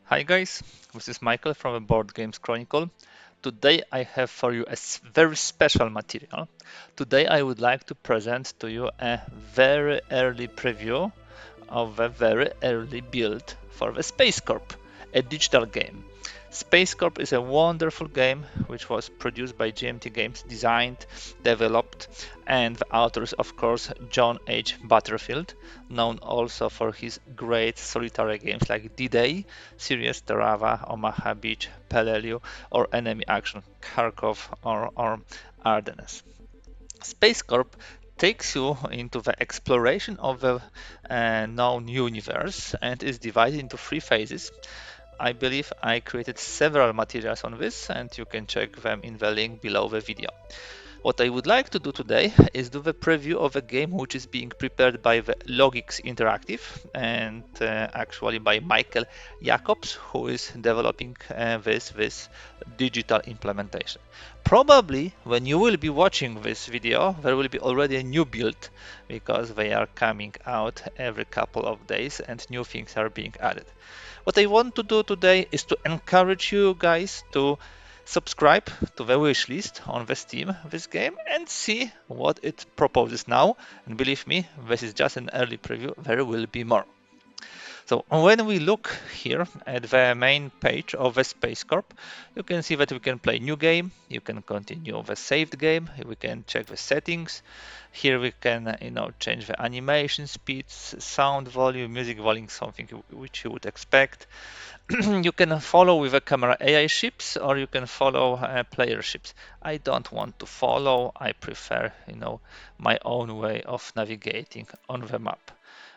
Hi guys, this is Michael from the Board Games Chronicle. Today I have for you a very special material. Today I would like to present to you a very early preview of a very early build for the SpaceCorp, a digital game. SpaceCorp is a wonderful game which was produced by GMT Games, designed, developed, and the authors, of course, John H. Butterfield, known also for his great solitary games like D-Day, Sirius Terava, Omaha Beach, Peleliu, or Enemy Action, Kharkov, or Ardennes. SpaceCorp takes you into the exploration of the known universe and is divided into three phases. I believe I created several materials on this, and you can check them in the link below the video. What I would like to do today is do the preview of a game which is being prepared by the Logix Interactive and actually by Michael Jacobs, who is developing this digital implementation. Probably when you will be watching this video, there will be already a new build because they are coming out every couple of days and new things are being added. What I want to do today is to encourage you guys to subscribe to the wish list on the Steam this game and see what it proposes now. And believe me, this is just an early preview, there will be more. So when we look here at the main page of the SpaceCorp, you can see that we can play new game, you can continue the saved game, we can check the settings. Here we can, change the animation speeds, sound volume, music volume, something which you would expect. You can follow with a camera AI ships or you can follow player ships. I don't want to follow, I prefer, my own way of navigating on the map.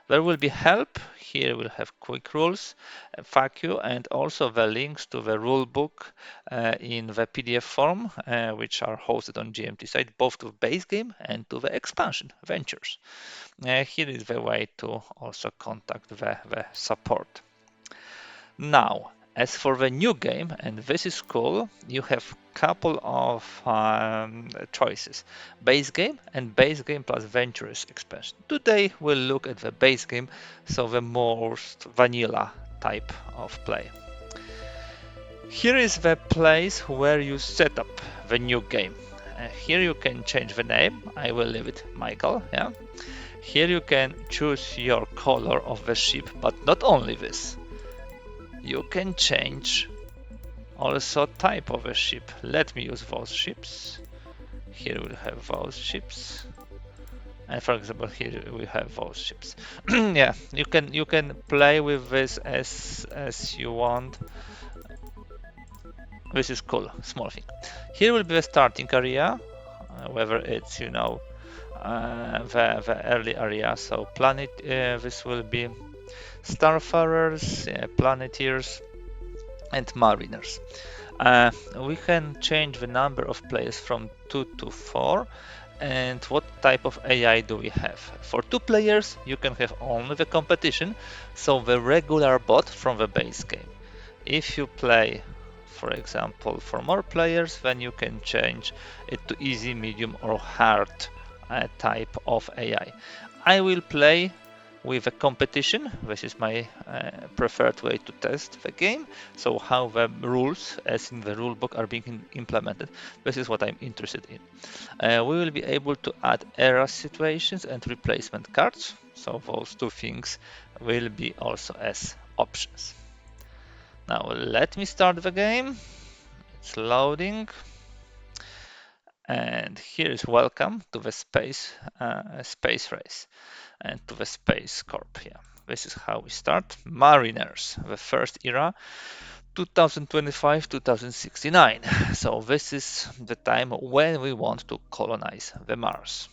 There will be help. Here we'll have quick rules, FAQ, and also the links to the rule book in the PDF form, which are hosted on GMT site, both to the base game and to the expansion ventures. Here is the way to also contact the support. Now, as for the new game, and this is cool, you have couple of choices: base game and base game plus Ventures expansion. Today we'll look at the base game, so the most vanilla type of play. Here is the place where you set up the new game. Here you can change the name. I will leave it Michael. Yeah. Here you can choose your color of the ship, but not only this. You can change also type of a ship. Let me use those ships. Here we have those ships. And for example, here we have those ships. Yeah, you can play with this as you want. This is cool, small thing. Here will be the starting area, whether it's the early area. So planet, this will be starfarers, planeteers, and mariners. We can change the number of players from 2 to 4. And what type of AI do we have? For 2 players, you can have only the competition, so the regular bot from the base game. If you play, for example, for more players, then you can change it to easy, medium, or hard type of AI. I will play with a competition. This is my preferred way to test the game. So how the rules, as in the rule book, are being implemented. This is what I'm interested in. We will be able to add era situations and replacement cards. So those two things will be also as options. Now let me start the game. It's loading. And here is welcome to the space race and to the SpaceCorp. Yeah, this is how we start. Mariners, the first era, 2025-2069. So this is the time when we want to colonize the Mars.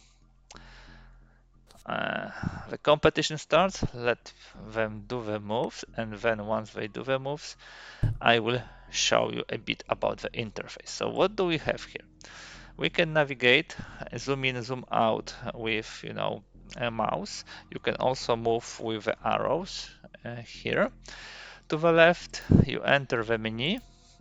The competition starts. Let them do the moves, and then once they do the moves, I will show you a bit about the interface. So what do we have here? We can navigate, zoom in, zoom out with, a mouse. You can also move with the arrows here. To the left, you enter the menu.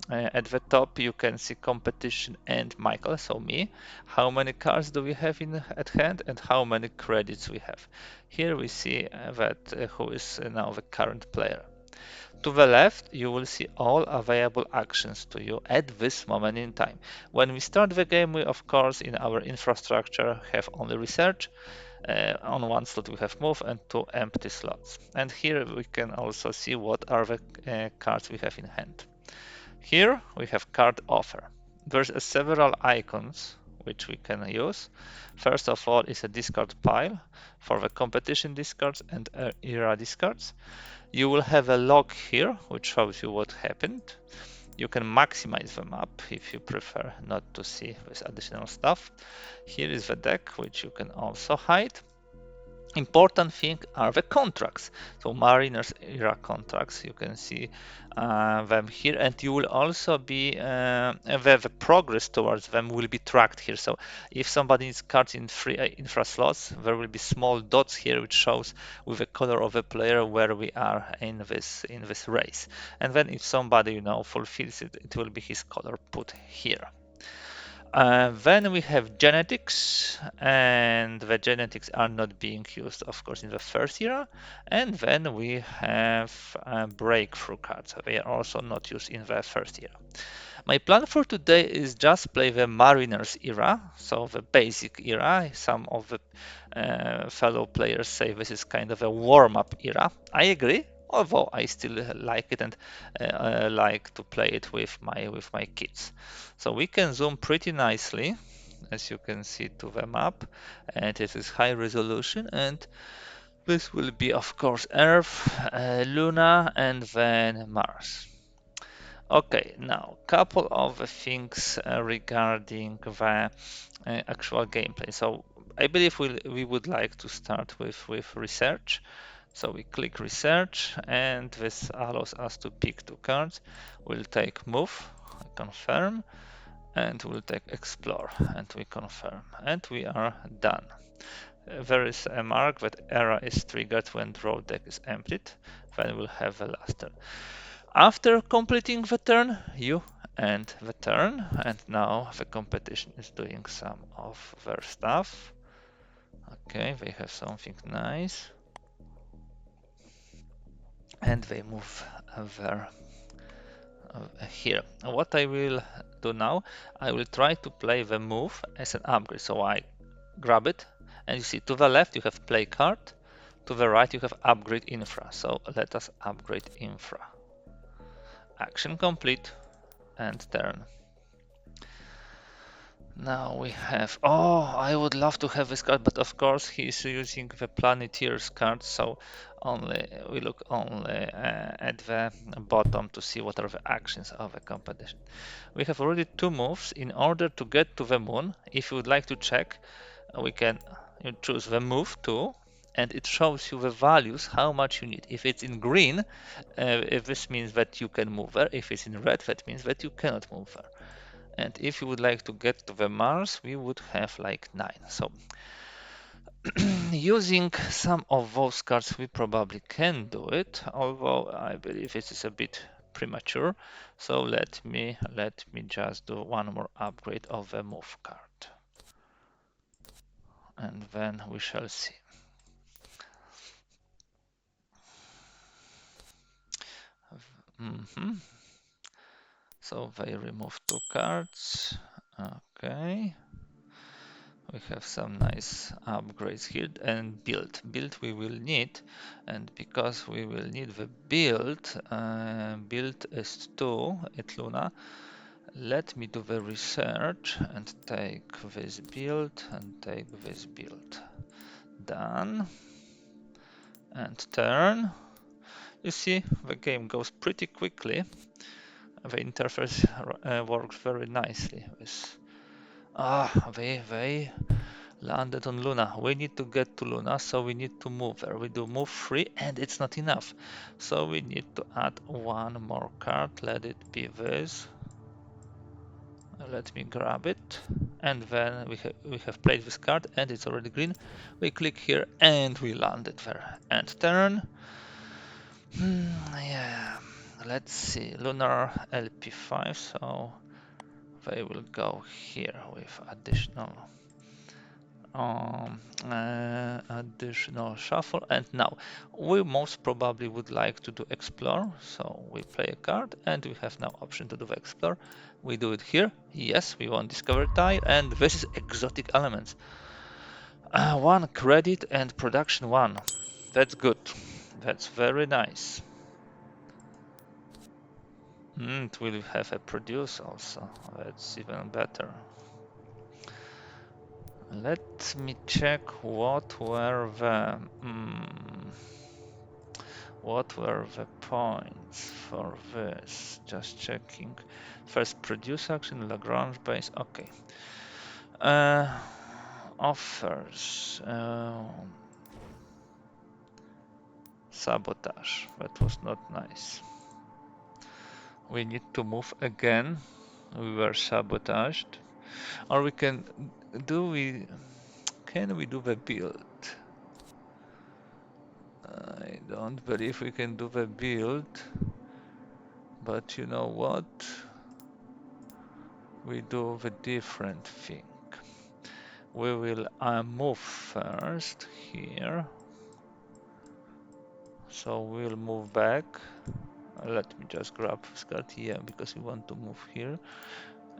At the top, you can see competition and Michael, so me. How many cards do we have at hand and how many credits we have. Here we see that who is now the current player. To the left, you will see all available actions to you at this moment in time. When we start the game, we of course in our infrastructure have only research. On one slot we have move and two empty slots. And here we can also see what are the cards we have in hand. Here we have card offer. There's several icons which we can use. First of all is a discard pile for the competition discards and era discards. You will have a log here which shows you what happened. You can maximize the map if you prefer not to see this additional stuff. Here is the deck which you can also hide. Important thing are the contracts. So Mariners era contracts, you can see them here, and you will also be the progress towards them will be tracked here. So if somebody needs cards in free infra slots, there will be small dots here which shows with the color of the player where we are in this race. And then if somebody fulfills it, it will be his color put here. Then we have genetics, and the genetics are not being used, of course, in the first era. And then we have breakthrough cards. They are also not used in the first era. My plan for today is just play the Mariners era, so the basic era. Some of the fellow players say this is kind of a warm-up era. I agree, although I still like it and like to play it with my kids. So we can zoom pretty nicely, as you can see, to the map, and it is high resolution. And this will be, of course, Earth, Luna, and then Mars. Okay, now couple of things regarding the actual gameplay. So I believe we would like to start with research. So we click research, and this allows us to pick two cards. We'll take move, confirm, and we'll take explore, and we confirm, and we are done. There is a mark that era is triggered when draw deck is emptied. Then we'll have a last turn. After completing the turn, you end the turn, and now the competition is doing some of their stuff. Okay, they have something nice, and they move there. Here. What I will do now, I will try to play the move as an upgrade. So I grab it, and you see to the left you have play card, to the right you have upgrade infra. So let us upgrade infra. Action complete, and turn. Now we have, oh, I would love to have this card, but of course he's using the Planeteers card, so we look only at the bottom to see what are the actions of the competition. We have already two moves. In order to get to the moon, if you would like to check, we can choose the move tool, and it shows you the values, how much you need. If it's in green, if this means that you can move there. If it's in red, that means that you cannot move there. And if you would like to get to the Mars, we would have like 9. So using some of those cards, we probably can do it, although I believe it is a bit premature. So let me just do one more upgrade of the move card, and then we shall see. So they remove 2 cards. Okay. We have some nice upgrades here, and build we will need, and because we will need the build is 2 at Luna. Let me do the research and take this build and take this build. Done. And turn. You see, the game goes pretty quickly. The interface works very nicely with they landed on Luna. We need to get to Luna, so we need to move there. We do move 3, and it's not enough. So we need to add one more card. Let it be this. Let me grab it. And then we have played this card, and it's already green. We click here, and we landed there. End turn. Yeah. Let's see. Lunar LP5, so they will go here with additional additional shuffle, and now we most probably would like to do explore, so we play a card and we have now option to do explore. We do it here. Yes, we want discover tile, and this is exotic elements. One credit and production one. That's good. That's very nice. It will have a produce also. That's even better. Let me check what were the points for this. Just checking. First, produce action, Lagrange base. Okay. Offers. Sabotage. That was not nice. We need to move again. We were sabotaged. Or we can can we do the build? I don't believe we can do the build, but you know what? We do the different thing. We will move first here. So we'll move back. Let me just grab Scott here because we want to move here.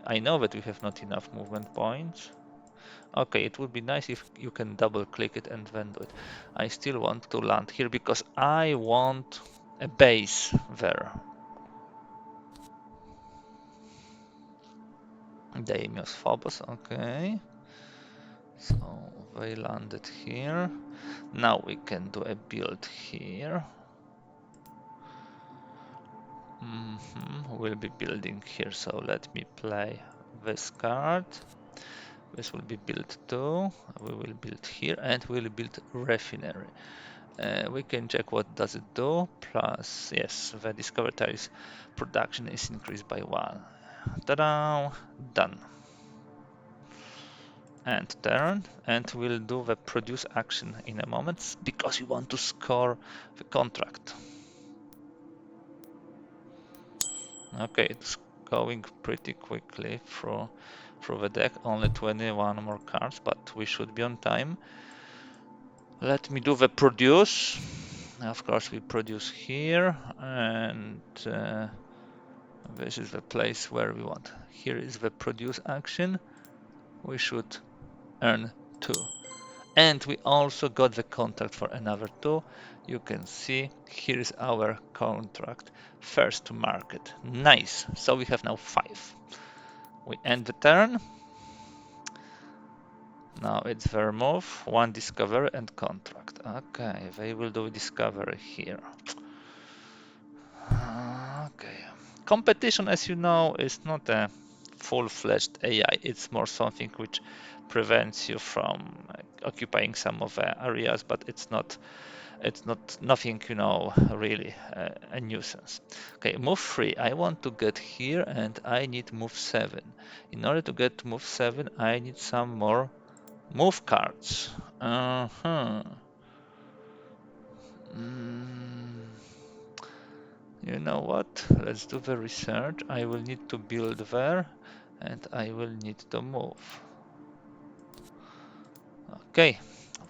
I know that we have not enough movement points. Okay, it would be nice if you can double click it and then do it. I still want to land here because I want a base there. Daimios Phobos, okay. So they landed here. Now we can do a build here. We'll be building here, so let me play this card. This will be built too. We will build here and we'll build refinery. We can check what does it do. Plus, yes, the discover tiles production is increased by 1. Ta-da! Done. And turn, and we'll do the produce action in a moment because we want to score the contract. Okay, it's going pretty quickly through the deck. Only 21 more cards, but we should be on time. Let me do the produce. Of course, we produce here, and this is the place where we want. Here is the produce action. We should earn 2. And we also got the contract for another 2. You can see here is our contract. First to market. Nice. So we have now 5. We end the turn. Now it's their move. 1 discovery and contract. Okay, they will do discovery here. Okay. Competition, as you know, is not a full-fledged AI. It's more something which prevents you from occupying some of the areas, but it's not nothing, you know, really a nuisance. Okay, move 3. I want to get here and I need move 7. In order to get to move 7, I need some more move cards. You know what? Let's do the research. I will need to build there and I will need to move. Okay,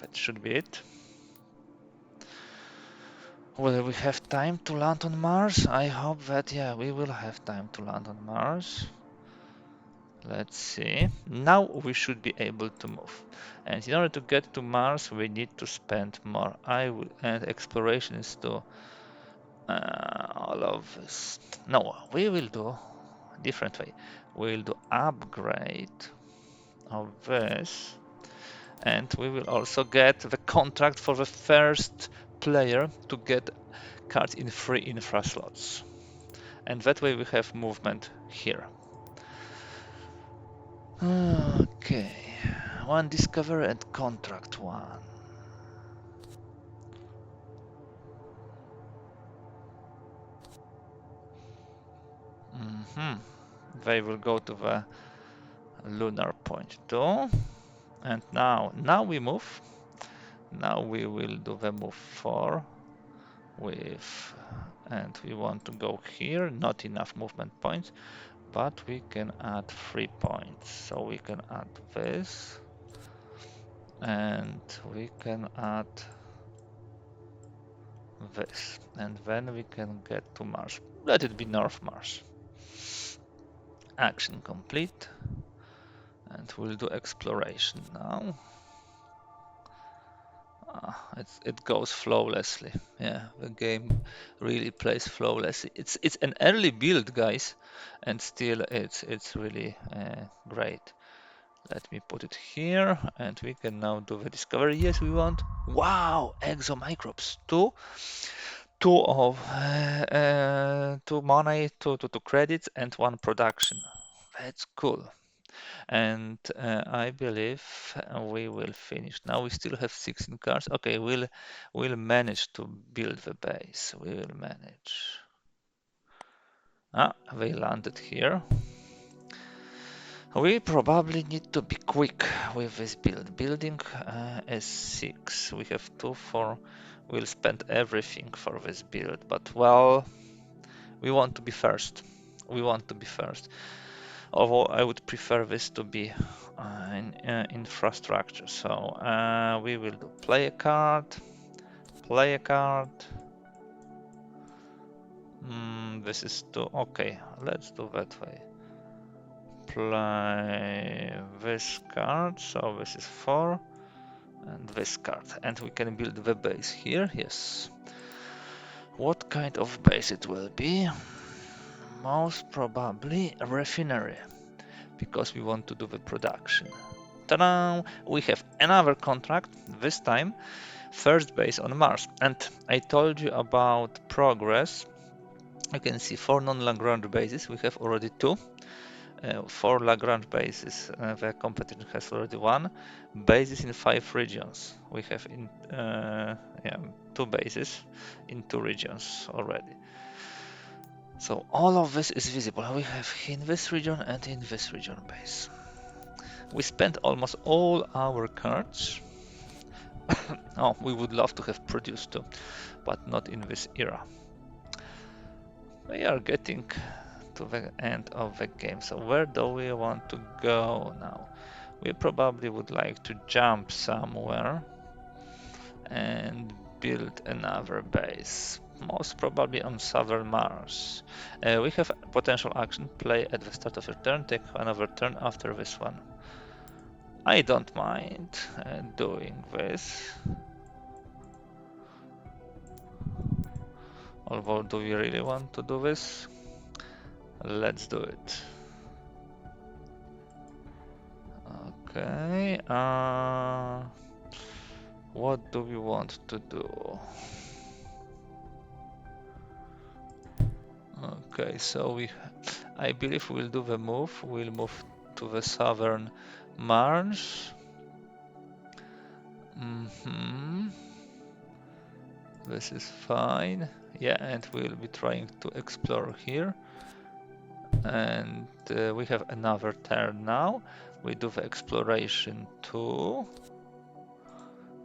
that should be it. Will we have time to land on Mars? I hope that, yeah, we will have time to land on Mars. Let's see. Now we should be able to move. And in order to get to Mars, we need to spend more. And exploration is to all of this. No, we will do different way. We'll do upgrade of this, and we will also get the contract for the first player to get cards in free infra slots. And that way we have movement here. Okay, 1 discover and contract 1. They will go to the lunar point too. And now we move. Now we will do the move 4 and we want to go here. Not enough movement points, but we can add 3 points. So we can add this and we can add this, and then we can get to Mars. Let it be North Mars. Action complete, and we'll do exploration now. It goes flawlessly. Yeah, the game really plays flawlessly. It's an early build, guys, and still it's really great. Let me put it here, and we can now do the discovery. Yes, we want. Wow, exomicrobes. Two money, two credits, and one production. That's cool. And I believe we will finish. Now we still have 16 cars. Okay, we'll manage to build the base. We will manage. Ah, they landed here. We probably need to be quick with this build. Building S6. We have 2, 4. We'll spend everything for this build, but well, we want to be first. We want to be first. Although I would prefer this to be in infrastructure. So we will do play a card, play a card. This is too okay. Let's do that way. Play this card. So this is 4, and this card, and we can build the base here. Yes. What kind of base it will be? Most probably a refinery, because we want to do the production. Ta-da! We have another contract, this time first base on Mars. And I told you about progress. You can see 4 non-Lagrange bases. We have already 2. 4 Lagrange bases. The competition has already 1. Bases in 5 regions. We have 2 bases in 2 regions already. So all of this is visible. We have in this region and in this region base. We spent almost all our cards. Oh, we would love to have produced 2, but not in this era. We are getting to the end of the game. So where do we want to go now? We probably would like to jump somewhere and build another base. Most probably on southern Mars. We have potential action. Play at the start of your turn. Take another turn after this one. I don't mind doing this. Although, do we really want to do this? Let's do it. Okay. What do we want to do? Okay, so I believe we'll do the move. We'll move to the southern Mars. This is fine. Yeah, and we'll be trying to explore here. And we have another turn now. We do the exploration too.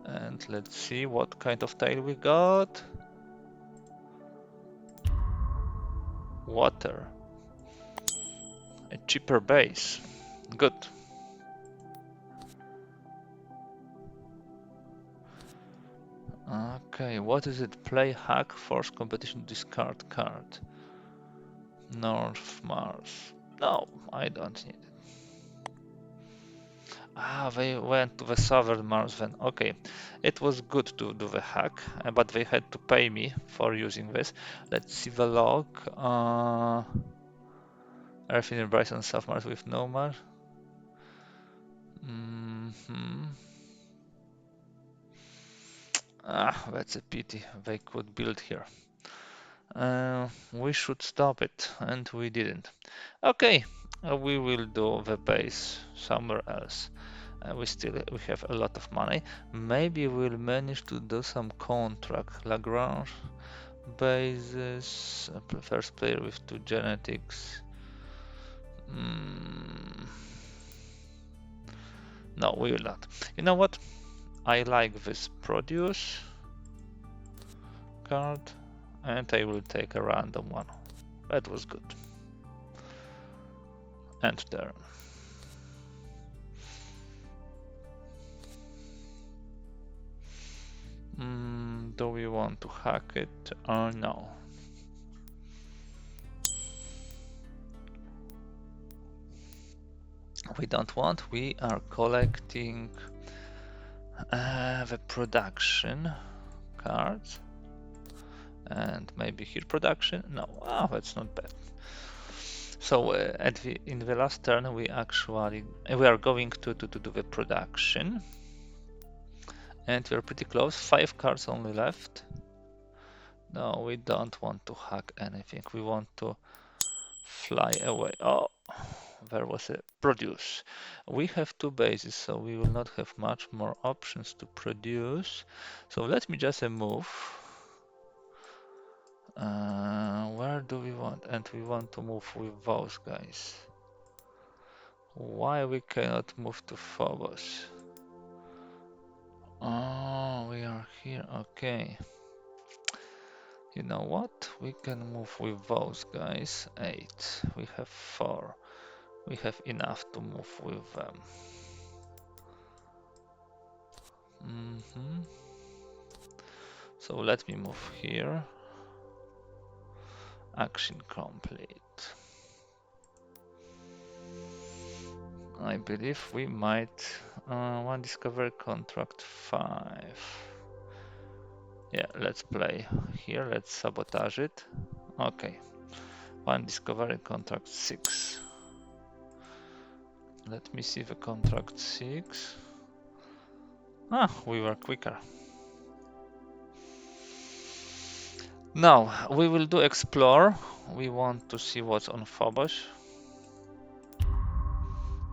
And let's see what kind of tile we got. Water. A cheaper base. Good. Okay, what is it? Play hack, force competition, discard card. North Mars. No, I don't need it. Ah, they went to the southern Mars then. Okay, it was good to do the hack, but they had to pay me for using this. Let's see the log. Earth in Bryson, South Mars with no Mars. Ah, that's a pity. They could build here. We should stop it, and we didn't. Okay, we will do the base somewhere else. We have a lot of money. Maybe we'll manage to do some contract. Lagrange bases, first player with 2 genetics. No, we will not. You know what? I like this produce card, and I will take a random one. That was good. And turn. Do we want to hack it or no? We don't want. We are collecting the production cards. And maybe here production. No, that's not bad. So in the last turn, we are going to do the production, and we are pretty close. 5 cards only left. No, we don't want to hack anything. We want to fly away. Oh, there was a produce. We have 2 bases, so we will not have much more options to produce. So let me just move. Where do we want? And we want to move with those guys. Why we cannot move to Phobos? Oh, we are here. Okay. You know what? We can move with those guys. 8. We have 4. We have enough to move with them. So let me move here. Action complete. I believe we might. 1 discovery contract 5. Yeah, let's play here. Let's sabotage it. Okay. 1 discovery contract 6. Let me see the contract 6. We were quicker. Now we will do explore. We want to see what's on Phobos.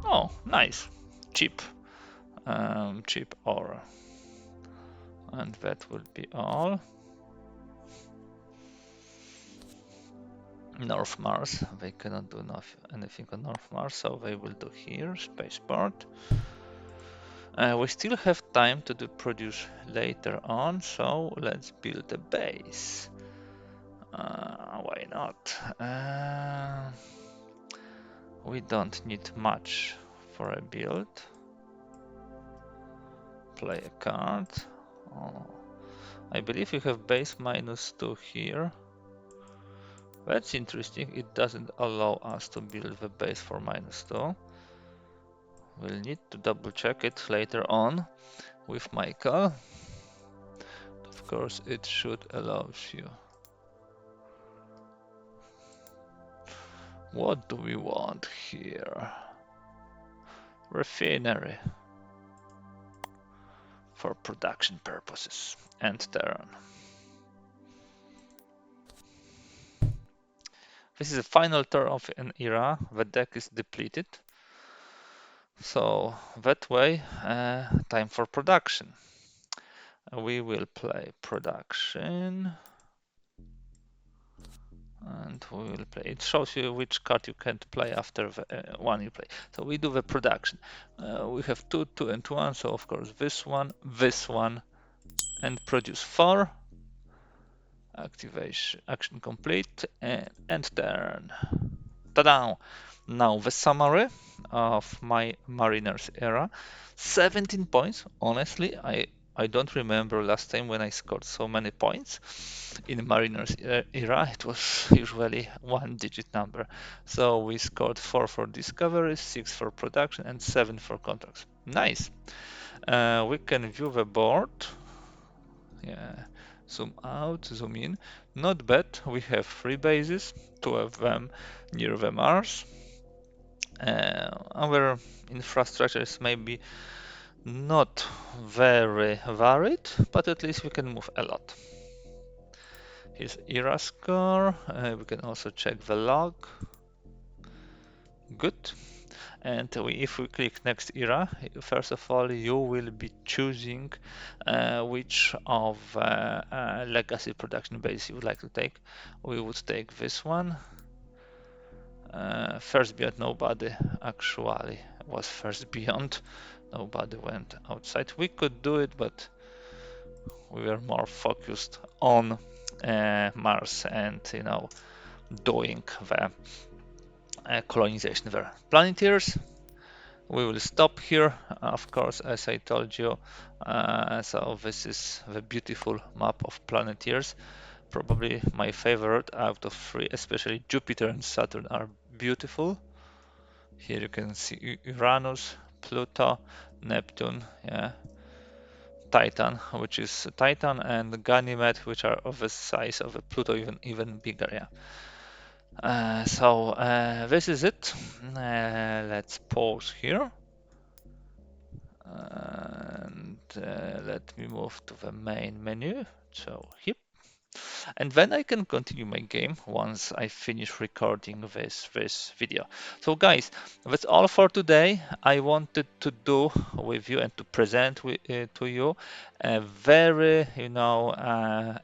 Oh, nice. Cheap. Cheap ore. And that will be all. North Mars. They cannot do anything on North Mars, so they will do here. Spaceport. We still have time to do produce later on, so let's build a base. Why not? We don't need much for a build. Play a card. Oh, I believe we have base -2 here. That's interesting. It doesn't allow us to build the base for -2. We'll need to double check it later on with Michael. Of course, it should allow you. What do we want here? Refinery for production purposes and turn. This is the final turn of an era. The deck is depleted. So that way, time for production. We will play production. And we will play. It shows you which card you can't play after the one you play. So we do the production. We have 2, 2, and 1. So of course this one, and produce 4. Activation, action complete, and turn. Ta-da! Now the summary of my Mariners era. 17 points. Honestly, I don't remember last time when I scored so many points. In Mariners era, it was usually 1-digit number. So we scored 4 for discovery, 6 for production, and 7 for contracts. Nice. We can view the board. Yeah. Zoom out, zoom in. Not bad. We have 3 bases, 2 of them near the Mars. Our infrastructure is maybe not very varied, but at least we can move a lot. Here's era score. We can also check the log. Good. And if we click next era, first of all, you will be choosing which of legacy production base you would like to take. We would take this one. First Beyond, nobody actually was First Beyond. Nobody went outside. We could do it, but we were more focused on Mars and, doing the colonization there. Planeteers, We will stop here, of course, as I told you. So this is the beautiful map of Planeteers, probably my favorite out of three, especially Jupiter and Saturn are beautiful. Here you can see Uranus, Pluto, Neptune, yeah, Titan, which is Titan, and Ganymede, which are of the size of a Pluto, even bigger, yeah. This is it. Let's pause here. And let me move to the main menu. So, yep. And then I can continue my game once I finish recording this video. So guys, that's all for today. I wanted to do with you and to present to you a very,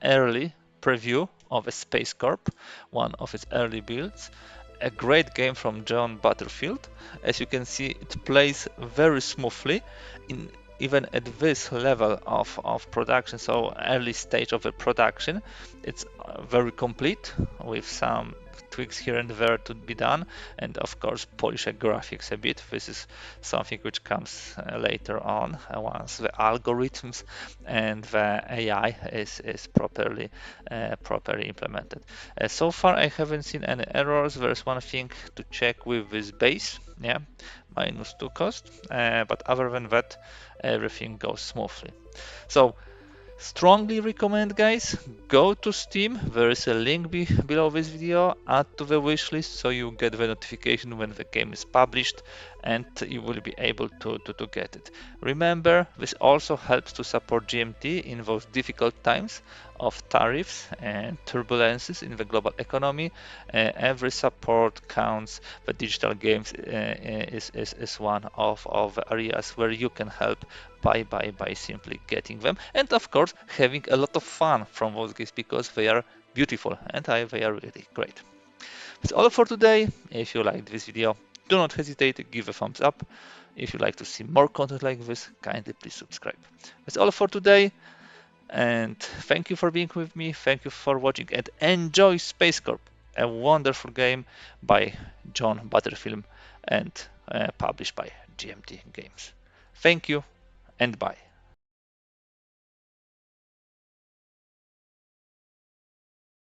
early preview of a SpaceCorp, one of its early builds. A great game from John Butterfield. As you can see, it plays very smoothly in even at this level of production, so early stage of the production. It's very complete with some tweaks here and there to be done, and of course polish the graphics a bit. This is something which comes later on once the algorithms and the AI is properly implemented. So far I haven't seen any errors. There's one thing to check with this base, yeah, -2 cost, but other than that everything goes smoothly. So strongly recommend, guys, go to Steam. There is a link below this video. Add to the wishlist so you get the notification when the game is published, and you will be able to get it. Remember, this also helps to support GMT in those difficult times of tariffs and turbulences in the global economy. Every support counts. The digital games is one of the areas where you can help by simply getting them, and of course having a lot of fun from those games because they are beautiful and they are really great. That's all for today. If you liked this video, do not hesitate to give a thumbs up. If you like to see more content like this, kindly please subscribe. That's all for today, and thank you for being with me. Thank you for watching, and enjoy SpaceCorp, a wonderful game by John Butterfield and published by GMT Games. Thank you and bye.